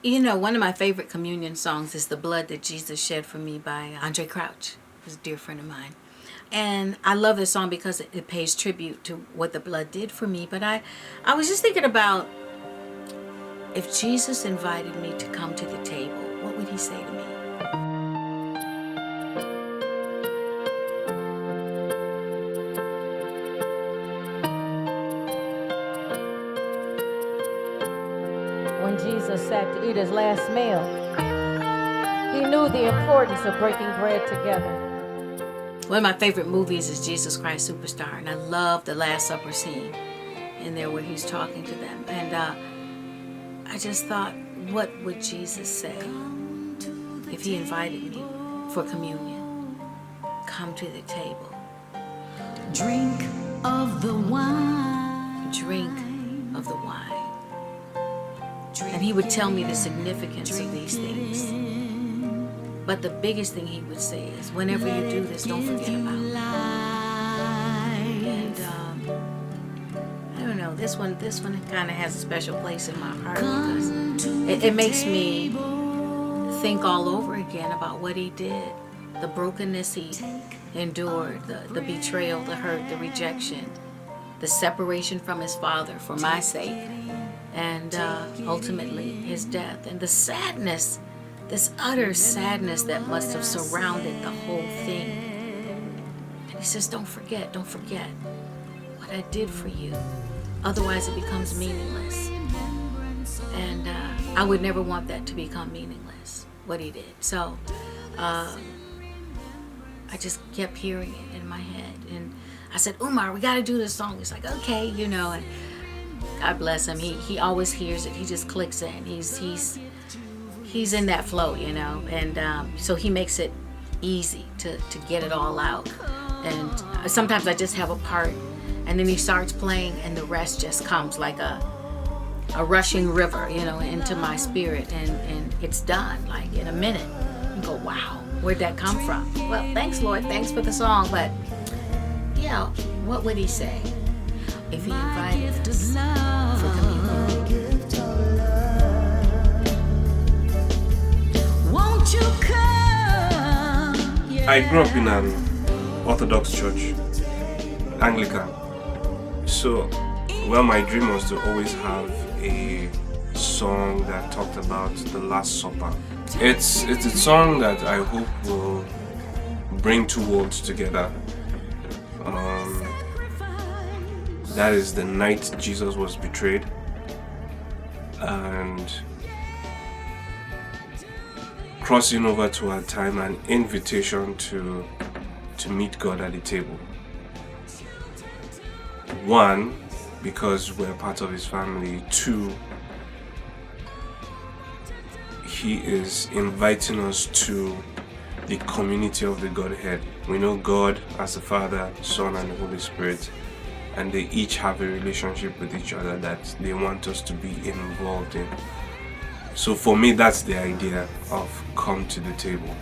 You know, one of my favorite communion songs is The Blood That Jesus Shed For Me by Andre Crouch, who's a dear friend of mine. And I love this song because it pays tribute to what the blood did for me. But I was just thinking about, if Jesus invited me to come to the table, what would he say to me? When Jesus sat to eat his last meal, he knew the importance of breaking bread together. One of my favorite movies is Jesus Christ Superstar, and I love the Last Supper scene in there where he's talking to them. And I just thought, what would Jesus say if he invited me for communion? Come to the table. Drink of the wine. Drink of the wine. And he would tell me the significance of these things. But the biggest thing he would say is, whenever you do this, don't forget about me. And I don't know, this one kind of has a special place in my heart because it makes me think all over again about what he did, the brokenness he endured, the betrayal, the hurt, the rejection, the separation from his father for my sake, and ultimately his death, and the sadness, this utter sadness that must have surrounded the whole thing. And he says, don't forget what I did for you. Otherwise it becomes meaningless. And I would never want that to become meaningless, what he did. So I just kept hearing it in my head. And I said, Umar, we got to do this song. He's like, okay, you know, and God bless him. He always hears it. He just clicks in. He's in that flow, you know, and so he makes it easy to get it all out. And sometimes I just have a part, and then he starts playing, and the rest just comes like a rushing river, you know, into my spirit, and it's done like in a minute. You go, wow, where'd that come from? Well, thanks, Lord, thanks for the song, but you know, what would he say if he invited us for communion? I grew up in an Orthodox church, Anglican. So, well, my dream was to always have a song that talked about the Last Supper. It's a song that I hope will bring two worlds together. That is the night Jesus was betrayed, and crossing over to our time, an invitation to meet God at the table. One, because we're part of his family. Two, he is inviting us to the community of the Godhead. We know God as the Father, Son, and the Holy Spirit, and they each have a relationship with each other that they want us to be involved in. So for me, that's the idea of come to the table.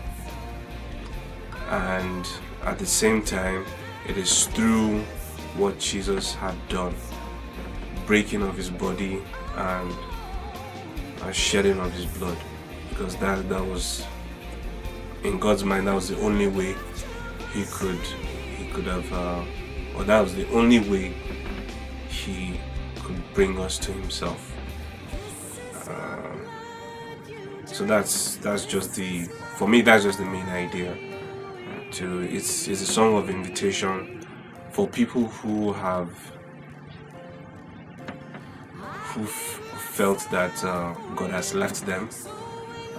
And at the same time, it is through what Jesus had done, breaking of his body and shedding of his blood, because that was, in God's mind, that was the only way he could have, or that was the only way he could bring us to himself. So that's just for me, that's just the main idea. It's a song of invitation for people who felt that God has left them,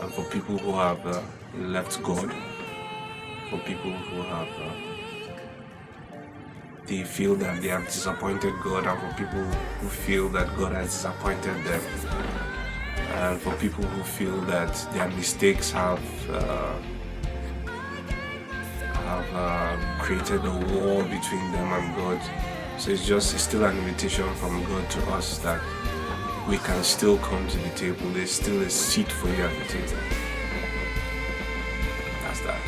and for people who have left God, for people who have they feel that they have disappointed God, and for people who feel that God has disappointed them, and for people who feel that their mistakes have created a wall between them and God. So it's still an invitation from God to us that we can still come to the table. There's still a seat for you at the table. That's that.